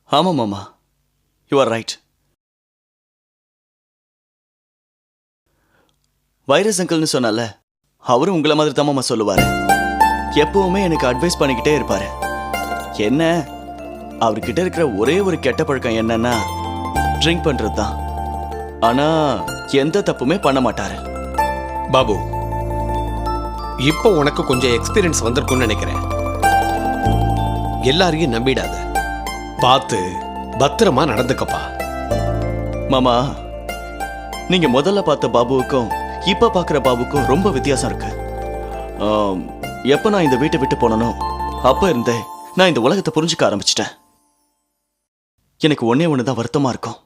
ஆமாம் மாமா, you are right. Virus அங்கிள்னு சொன்னால அவரும் உங்களை மாதிரி தான் மாமா சொல்லுவாரு. எப்பவுமே எனக்கு அட்வைஸ் பண்ணிக்கிட்டே இருப்பாரு. என்ன, அவர்கிட்ட இருக்கிற ஒரே ஒரு கெட்ட பழக்கம் என்னன்னா ட்ரிங்க் பண்றது தான். ஆனா எந்த தப்புமே பண்ண மாட்டாரு. பாபு, இப்போ உனக்கு கொஞ்சம் எக்ஸ்பீரியன்ஸ் வந்திருக்கும்னு நினைக்கிறேன். எல்லாரையும் நம்பிடாத, பார்த்து பத்திரமா நடந்துக்கப்பா. மாமா, நீங்க முதல்ல பார்த்த பாபுவுக்கும் இப்ப பாக்குற பாபுக்கும் ரொம்ப வித்தியாசம் இருக்கு. எப்ப நான் இந்த வீட்டை விட்டு போனனோ அப்ப இருந்தே நான் இந்த உலகத்தை புரிஞ்சுக்க ஆரம்பிச்சிட்டேன். எனக்கு ஒன்னே ஒண்ணுதான் வருத்தமா இருக்கும்.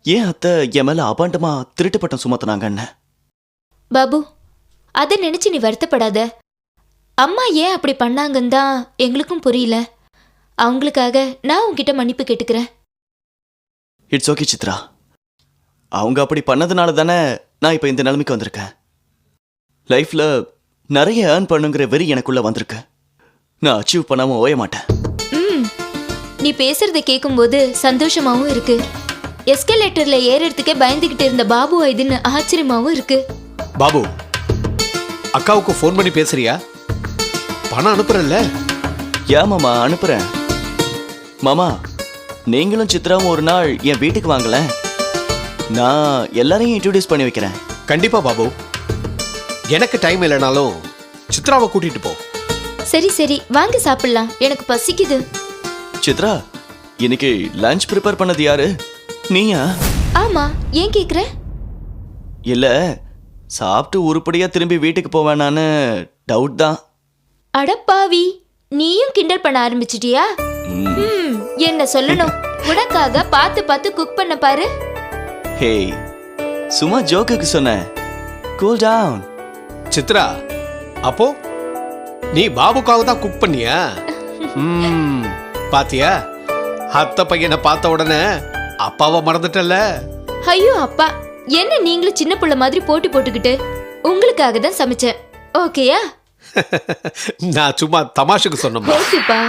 ஏன் அத்தை என் மேல அபாண்டமா திருட்டு பட்டம் சுமத்துனாங்கன்னு. பாபு, அதை நினைச்சு நீ வருத்தப்படாத. அம்மா ஏன் அப்படி பண்ணாங்கன்னு தான் எங்களுக்கும் புரியல. அவங்களுக்காக நான் உன்கிட்ட மன்னிப்பு கேட்டுக்கிறேன். It's okay Chitra. அவங்க அப்படி பண்ணதுனால தானே நான் இப்ப இந்த நிலைமைக்கு வந்திருக்கேன். லைஃப்ல நிறைய ஏர்ன் பண்ணுங்கிற வெறி எனக்குள்ள வந்திருக்கு. நான் அச்சீவ் பண்ணாம ஓய மாட்டேன். நீ பேசுறத கேட்கும்போது சந்தோஷமாவும் இருக்கு. எஸ்கலேட்டர்ல ஏறறதுக்கே பயந்துகிட்டு இருந்த பாபு இதுன்னு ஆச்சரியமாவும் இருக்கு. பாபு, அக்காவுக்கு ஃபோன் பண்ணி பேசுறியா? பணம் அனுப்புறல்ல? ஏன் மாமா, அனுப்புறேன். மாமா, நீங்களும் சித்ராவும் ஒரு நாள் என் வீட்டுக்கு வாங்கல. நான் எல்லாரையும் இன்ட்ரோடியூஸ் பண்ணி வைக்கிறேன். கண்டிப்பா பாபு. எனக்கு டைம் இல்லைனாலும் சித்ராவை கூட்டிட்டு போ. சரி சரி, வாங்க சாப்பிடலாம், எனக்கு பசிக்குது. சித்ரா, இன்னைக்கு லஞ்ச் ப்ரிப்பேர் பண்ணது யாரு? நீயா? ஆமா, ஏன் கேக்குற? இல்ல, சாப்பிட்டு உருப்படியா திரும்பி வீட்டுக்கு போவேனான்னு டவுட் தான். அடப்பாவி, நீயும் கிண்டல் பண்ண ஆரம்பிச்சிட்டியா? என்ன சொல்லணும், உனக்காக பார்த்து பார்த்து குக் பண்ண பாரு. ஹே, சும்மா ஜோக்குக்கு சொன்னேன். Cool down. சித்ரா, அப்போ நீ பாபுக்காக தான் குக் பண்ணியா? பாத்தியா, அத்தை பையனை பார்த்த உடனே அப்பாவை மறந்துட்டல. ஐயோ அப்பா, என்ன நீங்களும் சின்ன புள்ள மாதிரி போட்டி போட்டுக்கிட்டு? உங்களுக்காக தான் சமைச்சேன், ஓகேயா? நான் சும்மா தமாஷுக்கு சொன்னேன். ஓகேப்பா.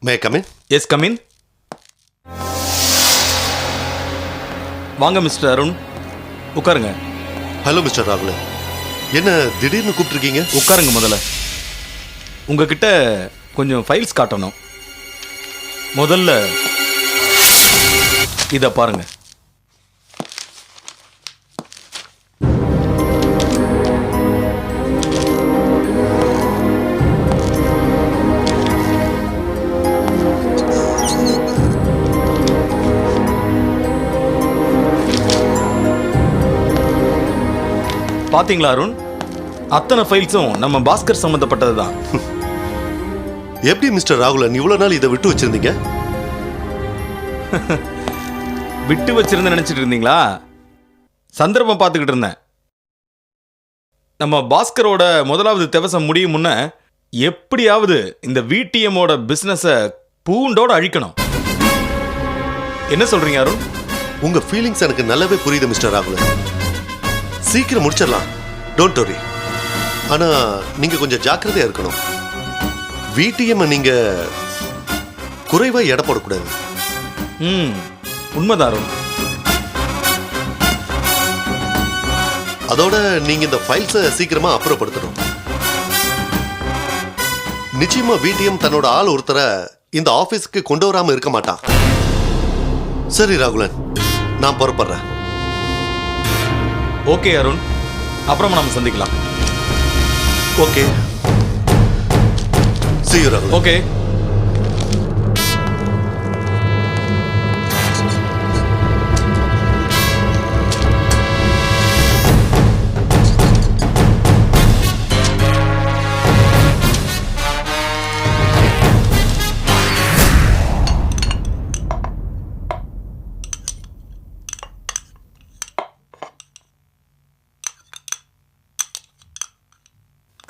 May come in? Yes, come in. வாங்க மிஸ்டர் அருண், உட்காருங்க. ஹலோ மிஸ்டர் ராகுல், என்ன திடீர்னு கூப்பிட்டுருக்கீங்க? உட்காருங்க. முதல்ல உங்ககிட்ட கொஞ்சம் ஃபைல்ஸ் காட்டணும். முதல்ல இதை பாருங்க. பாத்தீங்களா அருண், அத்தனை ஃபைல்ஸும் நம்ம பாஸ்கர் சம்பந்தப்பட்டது தான். எப்படி மிஸ்டர் ராகுலன் இவ்வளவு நாள் இதை விட்டு வச்சிருந்தீங்க? விட்டு வச்சிருந்த நினைச்சிட்டு இருந்தீங்களா? சந்தர்ப்பம் பார்த்துக்கிட்டு இருந்தேன். நம்ம பாஸ்கரோட முதலாவது திவசம் முடியும் முன்ன எப்படியாவது இந்த விடிஎம்மோட பிசினஸை பூண்டோட அழிக்கணும். என்ன சொல்றீங்க அருண்? உங்க ஃபீலிங்ஸ் எனக்கு நல்லாவே புரியுது மிஸ்டர் ராகுலன். சீக்கிரம் முடிச்சிடலாம், டோன்ட் வரி. ஆனா நீங்க கொஞ்சம் ஜாக்கிரதையா இருக்கணும். விடிஎம் நீங்க குறைவா எடை போடக்கூடாது. உண்மைதான் அருண். அதோட நீங்க இந்த ஃபைல்ஸை சீக்கிரமா அப்புறப்படுத்தணும். நிச்சயமா விடிஎம் தன்னோட ஆள் ஒருத்தரை இந்த ஆபீஸ்க்கு கொண்டு வராம இருக்க மாட்டான். சரி ராகுலன், நான் புறப்படுறேன். ஓகே அருண், அப்புறமா நம்ம சந்திக்கலாம். Okay, see you Rahulan. Okay.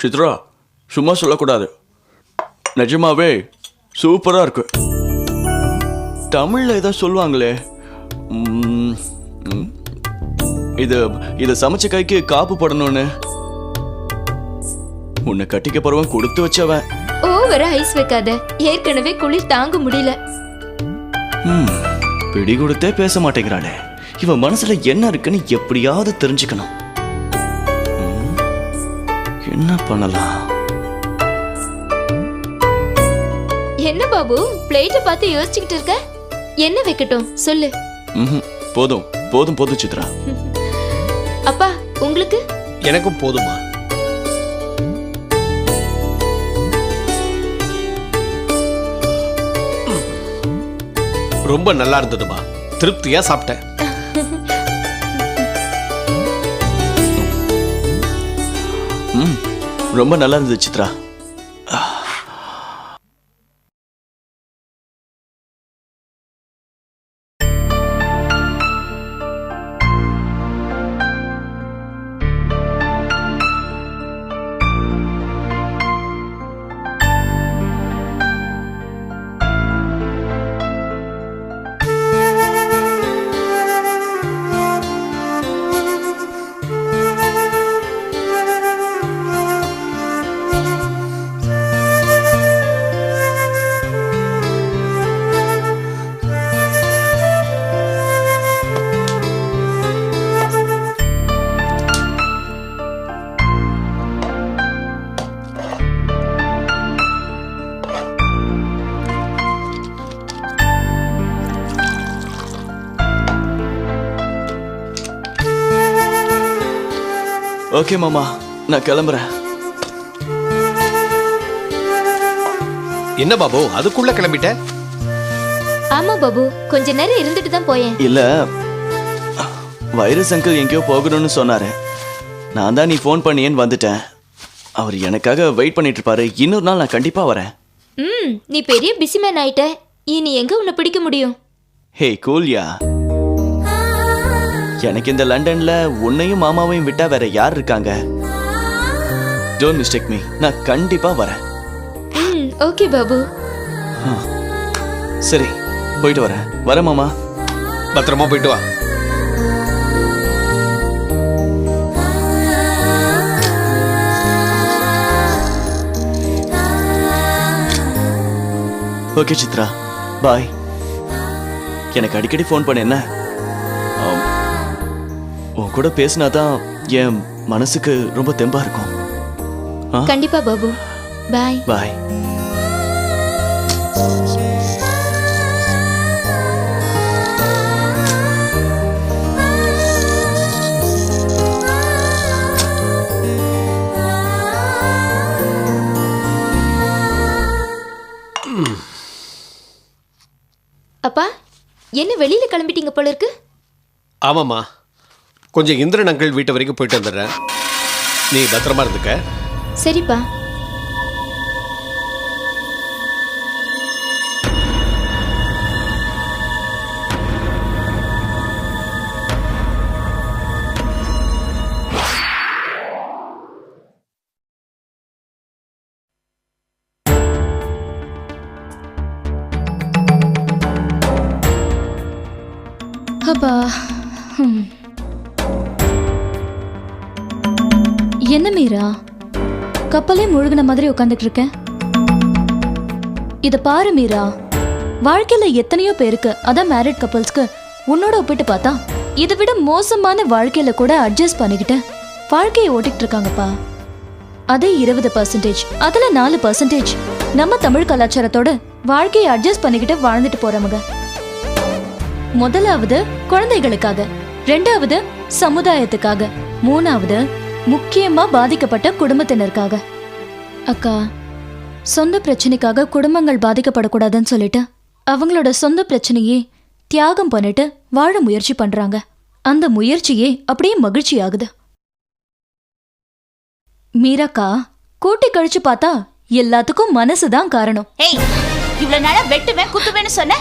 Chitra, சும்மா சொல்லக்கூடாது, நிஜமாவே சூப்பரா இருக்கு. தமிழ்ல ஏதோ சொல்லுவாங்களே, இது சமைச்ச கைக்கு காப்பு படணும்னு. உன்னை கட்டிக்க போறவன் கொடுத்து வச்சவன். ஓ ஓவரா ஐஸ் வைக்காத, ஏற்கனவே குளிர் தாங்க முடியல. பிடி கொடுத்தே பேச மாட்டேங்கிறாளே, இவன் மனசுல என்ன இருக்குன்னு எப்படியாவது தெரிஞ்சுக்கணும். என்ன பண்ணலாம்? என்ன பாபு பிளேட்டை பார்த்து யோசிச்சுக்கிட்டு இருக்க? என்ன வைக்கட்டும் சொல்லு. போதும் போதும் போதும் சித்ரா. அப்பா உங்களுக்கு? எனக்கும் போதுமா. ரொம்ப நல்லா இருந்ததுமா, திருப்தியா சாப்பிட்டேன். ரொம்ப நல்லா இருந்தது சித்ரா. ஓகே மாமா, நான் கிளம்புறேன். என்ன பாபு அதுக்குள்ள கிளம்பிட்ட? ஆமா பாபு, கொஞ்ச நேரம் இருந்துட்டு தான் போயேன். இல்ல, வைரஸ் அங்கிள் எங்கேயோ போகணும்னு சொன்னாரு. நான் தான் நீ ஃபோன் பண்ணியேன்னு வந்துட்டேன். அவர் எனக்காக வெயிட் பண்ணிட்டு இருப்பாரு. இன்னொரு நாள் நான் கண்டிப்பா வரேன். நீ பெரிய பிஸி மேன் ஆயிட்ட. இனி எங்க உன்னை பிடிக்க முடியும்? ஹே கூல்யா, எனக்கு இந்த லண்டன்ல உன்னையும் மாமாவையும் விட்டா வேற யார் இருக்காங்க? டோன்ட் மிஸ்டேக் மீ, நான் கண்டிப்பா வரேன். ஓகே பாபு. சரி, போயிட்டு வரேன். வரேன் மாமா. பத்திரமா போயிட்டு வா. ஓகே சித்ரா, பாய். எனக்கு அடிக்கடி ஃபோன் பண்ண என்ன? உன் கூட பேசினாதான் என் மனசுக்கு ரொம்ப தெம்பா இருக்கும். கண்டிப்பா பாபு. பாய் பாய். அப்பா, என்ன வெளியில கிளம்பிட்டீங்க போல இருக்கு? ஆமாம்மா, கொஞ்சம் இந்திரன் அங்கிள் வீட்டு வரைக்கும் போயிட்டு வந்துடுறேன். நீ பத்திரமா இருந்துக்க. சரிப்பா. அப்பா, என்ன மீரா கப்பலே முழுகின மாதிரி உட்காந்துட்டு இருக்க? இத பாரு மீரா, வாழ்க்கையில எத்தனையோ பேருக்கு, அதான் மேரிட் கப்பல்ஸ்க்கு உன்னோட ஒப்பிட்டு பார்த்தா இதை விட மோசமான வாழ்க்கையில கூட அட்ஜஸ்ட் பண்ணிக்கிட்டு வாழ்க்கையை ஓட்டிட்டு இருக்காங்கப்பா. அதே 20%, அதுல 4% நம்ம தமிழ் கலாச்சாரத்தோட வாழ்க்கையை அட்ஜஸ்ட் பண்ணிக்கிட்டு வாழ்ந்துட்டு போறவங்க. முதலாவது குழந்தைகளுக்காக, ரெண்டாவது சமுதாயத்துக்காக, மூணாவது முக்கியமா பாதிக்கப்பட்ட குடும்பத்தினருக்காக. அக்கா, சொந்த பிரச்சனைக்காக குடும்பங்கள் பாதிக்கப்படக்கூடாதுன்னு சொல்லிட்டு அவங்களோட சொந்த பிரச்சனையே தியாகம் பண்ணிட்டு வாழ முயற்சி பண்றாங்க. அந்த முயற்சியே அப்படியே மகிழ்ச்சி ஆகுது. மீராக்கா, கூட்டி கழிச்சு பார்த்தா எல்லாத்துக்கும் மனசுதான் காரணம். ஏய், இவ்வளவு நாளா வெட்டுவேன் குத்துவேன்னு சொன்ன,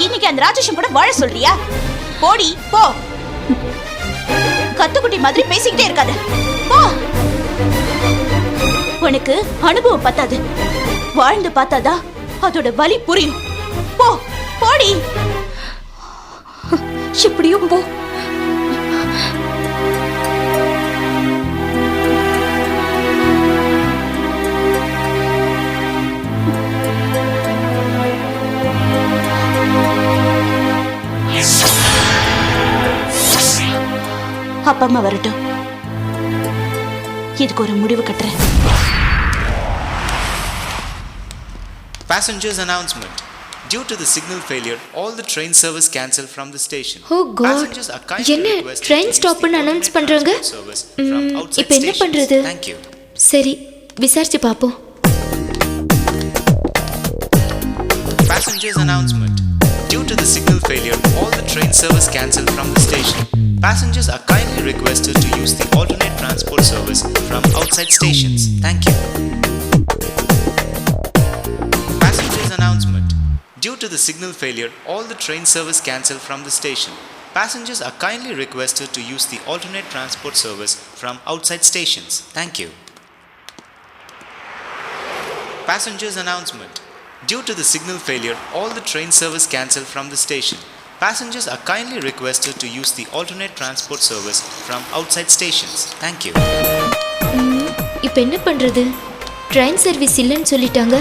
இன்னைக்கு அந்த ராஜேஷன் கூட வாழ சொல்றியா? போடி போ. கத்துக்குட்டி மாதிரி பேசிக்கிட்டே இருக்காத, போ. உனக்கு அனுபவம் பத்தாது, வாழ்ந்து பார்த்தாதான் அதோட வலி புரியும். போ, போடி. இப்படியும் போ. அப்பா அம்மா வரட்டும், இதுக்கு ஒரு முடிவு கட்டுறேன். Passengers announcement. Due to the signal failure, all the train service cancelled from the station. Oh God. Passengers are kindly என்ன requested train to use ஸ்டாப்னு the announce alternate பண்றாங்க? transport service from outside இப்போ என்ன stations. பண்றது? Thank you. சரி, விசாரிச்சு பாப்போம். Passengers announcement. Due to the signal failure, all the train service cancelled from the station. Passengers are kindly requested to use the alternate transport service from outside stations. Thank you. Passengers announcement. Due to the signal failure, all the train service cancelled from the station. Passengers are kindly requested to use the alternate transport service from outside stations. Thank you. Passengers announcement. Due to the signal failure, all the train service cancelled from the station. Passengers are kindly requested to use the alternate transport service from outside stations. Thank you. இப்போ என்ன பண்றது? Train service இல்லைன்னு சொல்லிட்டாங்க.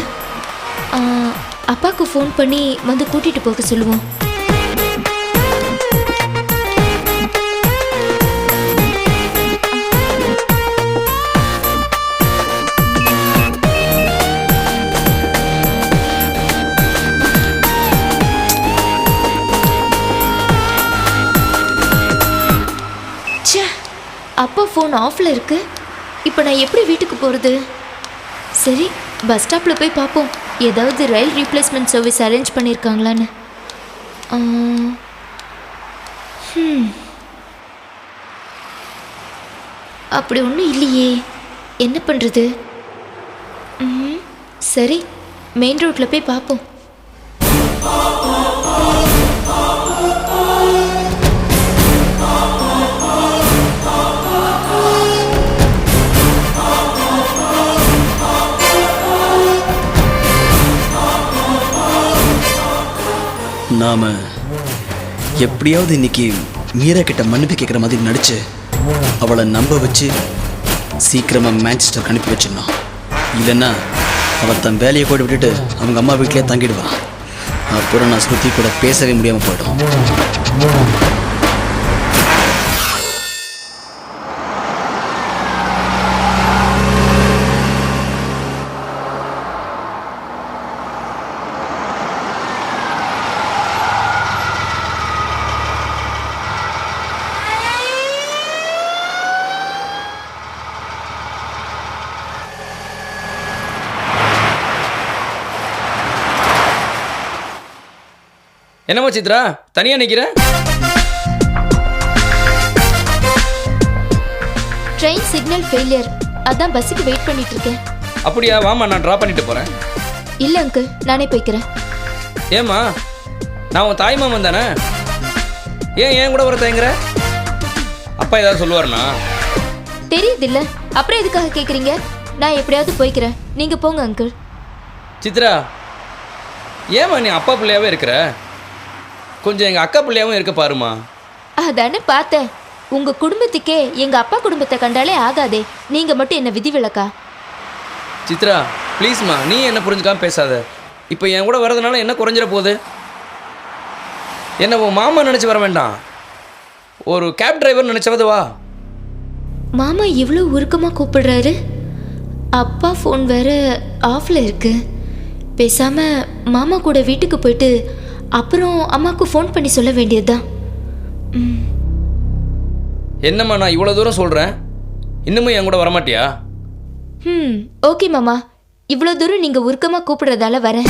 அப்பாவுக்கு phone பண்ணி வந்து கூட்டிட்டு போக சொல்லுவோம். ச்சே, அப்பா ஃபோன் ஆஃப்ல இருக்கு. இப்போ நான் எப்படி வீட்டுக்கு போகிறது? சரி, பஸ் ஸ்டாப்பில் போய் பார்ப்போம், ஏதாவது ரயில் ரீப்ளேஸ்மெண்ட் சர்வீஸ் அரேஞ்ச் பண்ணியிருக்காங்களான்னு. அப்படி ஒன்றும் இல்லையே, என்ன பண்ணுறது? சரி, மெயின் ரோட்டில் போய் பார்ப்போம். நாம எப்படியாவது இன்னைக்கு மீரா கிட்ட மன்னிப்பு கேட்குற மாதிரி நடிச்சு அவளை நம்ப வச்சு சீக்கிரமா மான்செஸ்டர் அனுப்பி வச்சிடணும். இல்லைன்னா அவள் தன் வேலையை கூட விட்டுட்டு அவங்க அம்மா வீட்டிலே தங்கிடுவான். அப்புறம் நான் ஸ்ருதி கூட பேசவே முடியாமல் போயிடும். என்னம்மா சித்ரா, தனியா நிக்கிற? ட்ரெயின் சிக்னல் ஃபெயிலியர், அதான் பஸ்ஸுக்கு வெயிட் பண்ணிட்டு இருக்கேன். அப்படியா, வாமா நான் ட்ராப் பண்ணிட்டு போறேன். இல்லை அங்கிள், நானே போய்க்கிறேன். ஏம்மா, நான் உன் தாய் மாமன் தானே, ஏன் கூட வர தயங்குற? அப்பா ஏதாவது சொல்லுவாருண்ணா? தெரியுது இல்லை, அப்புறம் எதுக்காக கேட்குறீங்க? நான் எப்படியாவது போய்க்கிறேன், நீங்கள் போங்க அங்கிள். சித்ரா, ஏம்மா நீ அப்பா பிள்ளையாவே இருக்கிற? கொஞ்சம் எங்கள் அக்கா பிள்ளையாவும் இருக்க பாருமா. அதானே பார்த்தேன், உங்கள் குடும்பத்துக்கே எங்கள் அப்பா குடும்பத்தை கண்டாலே ஆகாதே, நீங்கள் மட்டும் என்ன விதிவிலக்கா? சித்ரா ப்ளீஸ்மா, நீ என்ன புரிஞ்சுக்காம பேசாத. இப்போ என் கூட வரதுனால என்ன குறைஞ்சிட போகுது? என்ன உன் மாமா நினச்சி வர வேண்டாம், ஒரு கேப் டிரைவர் நினச்சவது வா. மாமா இவ்வளோ உருக்கமாக கூப்பிடுறாரு, அப்பா ஃபோன் வேற ஆஃபில் இருக்கு. பேசாமல் மாமா கூட வீட்டுக்கு போயிட்டு அப்புறம் அம்மாவுக்கு ஃபோன் பண்ணி சொல்ல வேண்டியதுதான். என்னம்மா நான் இவ்வளோ தூரம் சொல்கிறேன், இன்னமும் என் கூட வரமாட்டியா? ஓகே மாமா, இவ்வளோ தூரம் நீங்கள் உருக்கமாக கூப்பிடுறதால வரேன்.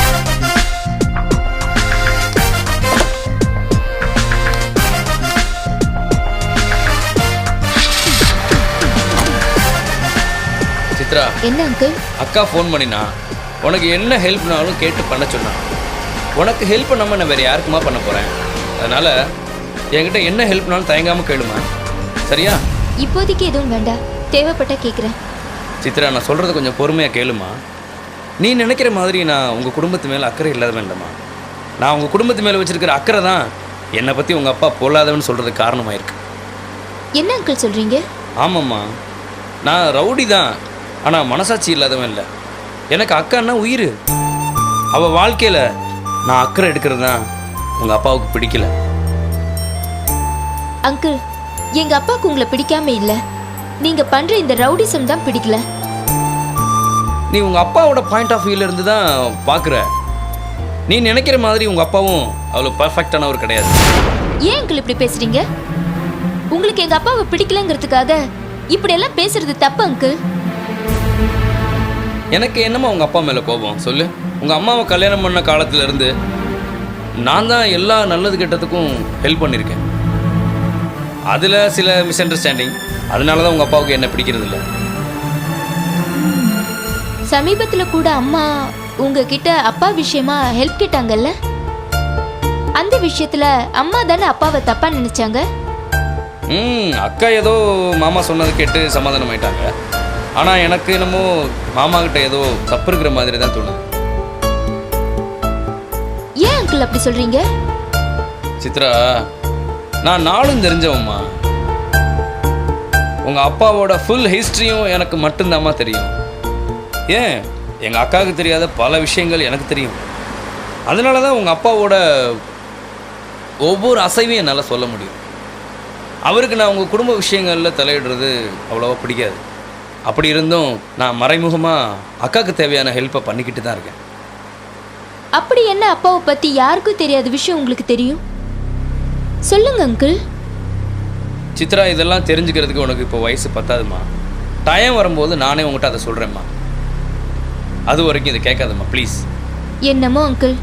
சித்ரா, என்ன அங்கிள்? அக்கா ஃபோன் பண்ணினா உனக்கு என்ன ஹெல்ப்னாலும் கேட்டு பண்ண சொன்னான். உனக்கு ஹெல்ப் பண்ணாமல் நான் வேறு யாருக்குமா பண்ண போகிறேன்? அதனால் என்கிட்ட என்ன ஹெல்ப்னாலும் தயங்காமல் கேளுமா, சரியா? இப்போதைக்கு எதுவும் வேண்டாம், தேவைப்பட்டா கேட்குறேன். சித்ரா, நான் சொல்கிறத கொஞ்சம் பொறுமையாக கேளுமா. நீ நினைக்கிற மாதிரி நான் உங்கள் குடும்பத்து மேலே அக்கறை இல்லாத வேண்டாமா. நான் உங்கள் குடும்பத்து மேலே வச்சுருக்கிற அக்கறை தான் என்னை பற்றி உங்கள் அப்பா பொல்லாதவன்னு சொல்கிறதுக்கு காரணமாயிருக்கு. என்ன அங்கிள் சொல்கிறீங்க? ஆமாம்மா, நான் ரவுடி தான், ஆனால் மனசாட்சி இல்லாதவன் இல்லை. எனக்கு அக்கான்னா உயிர். அவள் வாழ்க்கையில் நான் அக்கறை எடுக்கிறது தான் உங்கள் அப்பாவுக்கு பிடிக்கல. அங்கிள், எங்க அப்பாவுக்கு உங்களை பிடிக்காம இல்ல, நீங்க பண்ற இந்த ரவுடிசம் தான் பிடிக்கல. நீ உங்கள் அப்பாவோட பாயிண்ட் ஆஃப் வியூல இருந்து தான் பார்க்குற. நீ நினைக்கிற மாதிரி உங்கள் அப்பாவும் அவ்வளோ பர்ஃபெக்டானவர் கிடையாது. ஏன் அங்கிள் இப்படி பேசுறீங்க? உங்களுக்கு எங்க அப்பாவை பிடிக்கலங்கிறதுக்காக இப்படி எல்லாம் பேசுறது தப்பு அங்கிள். எனக்கு என்னம்மா உங்கள் அப்பா மேலே கோபம் சொல்லு. உங்கள் அம்மாவை கல்யாணம் பண்ண காலத்துலேருந்து நான் தான் எல்லா நல்லது கெட்டதுக்கும் ஹெல்ப் பண்ணியிருக்கேன். அதில் சில மிஸ் அண்டர்ஸ்டாண்டிங், அதனால தான் உங்கள் அப்பாவுக்கு என்ன பிடிக்கிறது இல்லை. சமீபத்துல கூட அம்மா உங்ககிட்ட அப்பா விஷயமா ஹெல்ப் கேட்டாங்கல்ல? அந்த விஷயத்துல அம்மா தானே அப்பாவை தப்பா நினைச்சாங்க? அக்கா ஏதோ மாமா சொன்னது கேட்டு சமாதானம் ஆயிட்டாங்க. ஆனால் எனக்கு என்னமோ மாமா கிட்ட ஏதோ தப்பு இருக்கிற மாதிரி தான் தோணுது. ஏன் அங்கிள் அப்படி சொல்றீங்க? சித்ரா, நான் நாளும் தெரிஞ்சவம்மா. உங்கள் அப்பாவோட ஃபுல் ஹிஸ்ட்ரியும் எனக்கு மட்டும்தாம்மா தெரியும். ஏன் எங்கள் அக்காவுக்கு தெரியாத பல விஷயங்கள் எனக்கு தெரியும். அதனால தான் உங்கள் அப்பாவோட ஒவ்வொரு அசைவையும் என்னால் சொல்ல முடியும். அவருக்கு நான் உங்கள் குடும்ப விஷயங்களில் தலையிடுறது அவ்வளோவா பிடிக்காது. அப்படி இருந்தும் நான் மறைமுகமாக அக்காவுக்கு தேவையான ஹெல்ப்பை பண்ணிக்கிட்டு தான் இருக்கேன். அப்படி என்ன அப்பாவை பத்தி யாருக்கும் தெரியாத விஷயம் உங்களுக்கு தெரியும்? சொல்லுங்க அங்கிள். சித்ரா, இதெல்லாம் தெரிஞ்சுக்கிறதுக்கு உனக்கு இப்போ வயசு பத்தாதுமா. டைம் வரும்போது நானே உங்கள்கிட்ட அதை சொல்கிறேம்மா. அது வரைக்கும் இதை கேட்காதம்மா ப்ளீஸ். என்னமோ அங்கிள்,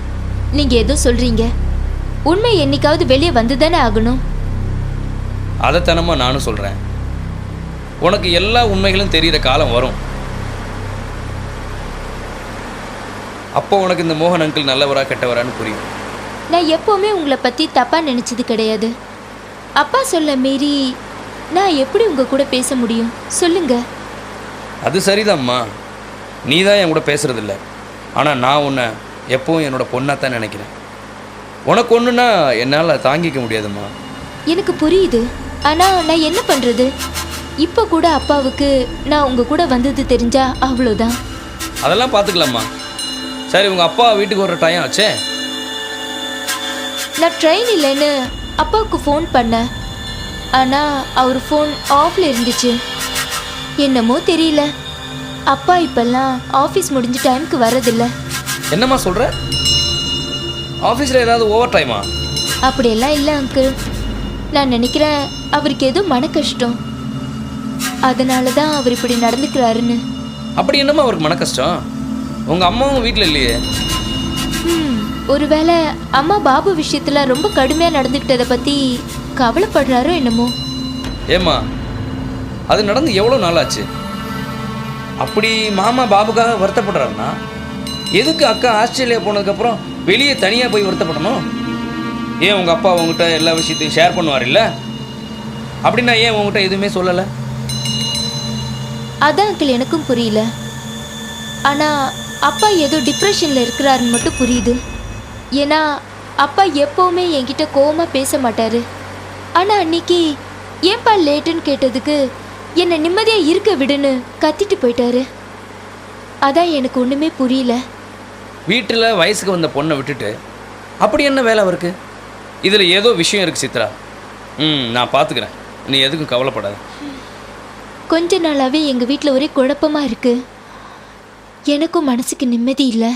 நீங்க ஏதோ சொல்றீங்க. உண்மை என்னைக்காவது வெளியே வந்து தானே ஆகணும். அதைத்தனமா நானும் சொல்கிறேன். உனக்கு எல்லா உண்மைகளும் தெரிகிற காலம் வரும். அப்போ உனக்கு இந்த மோகன் அங்கிள் நல்லவரா கெட்டவரான்னு புரியும். நான் எப்பவுமே உங்களை பத்தி தப்பா நினைச்சது கிடையாது. அப்பா சொல்ல மீறி நான் எப்படி உங்க கூட பேச முடியும் சொல்லுங்க? அது சரிதாம்மா, நீ தான் என் கூட பேசுறதில்ல. ஆனால் நான் உன்னை எப்பவும் என்னோட பொண்ணாக தான் நினைக்கிறேன். உனக்கு ஒன்றுனா என்னால் தாங்கிக்க முடியாதும்மா. எனக்கு புரியுது. ஆனா நான் என்ன பண்றது? இப்போ கூட அப்பாவுக்கு நான் உங்க கூட வந்தது தெரிஞ்சா அவ்வளோதான். அதெல்லாம் பார்த்துக்கலாம்மா. சரி, உங்கள் அப்பா வீட்டுக்கு வர டைம் ஆச்சே. நான் ட்ரெயின் இல்லைன்னு அப்பாவுக்கு ஃபோன் பண்ணேன். ஆனால் அவர் ஃபோன் ஆஃப்ல இருந்துச்சு. என்னமோ தெரியல, அப்பா இப்பெல்லாம் ஆஃபீஸ் முடிஞ்ச டைமுக்கு வரதில்லை. என்னம்மா சொல்கிற? ஆஃபீஸில் ஏதாவது ஓவர் டைமா? அப்படியெல்லாம் இல்லை அங்கிள். நான் நினைக்கிறேன் அவருக்கு ஏதோ மன கஷ்டம், அதனால தான் அவர் இப்படி நடந்துக்கிறாருன்னு. அப்படி என்னம்மா அவருக்கு மன கஷ்டம்? உங்கள் அம்மாவும் வீட்டில் இல்லையே. ஒருவேளை அம்மா பாபு விஷயத்தில் ரொம்ப கடுமையாக நடந்துக்கிட்டதை பற்றி கவலைப்படுறாரோ என்னமோ. ஏம்மா, அது நடந்து எவ்வளோ நாளாச்சு? அப்படி மாமா பாபுக்காக வருத்தப்படுறாருன்னா எதுக்கு அக்கா ஆஸ்திரேலியா போனதுக்கப்புறம் வெளியே தனியாக போய் வருத்தப்படணும்? ஏன் உங்கள் அப்பா உங்ககிட்ட எல்லா விஷயத்தையும் ஷேர் பண்ணுவார் இல்லை? அப்படின்னா ஏன் உங்ககிட்ட எதுவுமே சொல்லலை? அதான் அங்கிள் எனக்கும் புரியல. ஆனால் அப்பா ஏதோ டிப்ரெஷனில் இருக்கிறாருன்னு மட்டும் புரியுது. ஏன்னா அப்பா எப்போவுமே என்கிட்ட கோவமாக பேச மாட்டார். ஆனால் அன்னைக்கு ஏன்பா லேட்டுன்னு கேட்டதுக்கு என்னை நிம்மதியாக இருக்க விடுன்னு கத்திட்டு போயிட்டாரு. அதான் எனக்கு ஒன்றுமே புரியல. வீட்டில் வயசுக்கு வந்த பொண்ணை விட்டுட்டு அப்படி என்ன வேலை அவருக்கு? இதில் ஏதோ விஷயம் இருக்குது சித்ரா. நான் பார்த்துக்கிறேன், நீ எதுக்கும் கவலைப்படாத. கொஞ்ச நாளாகவே எங்கள் வீட்டில் ஒரே குழப்பமாக இருக்குது. எனக்கும் மனசுக்கு நிம்மதி இல்லை.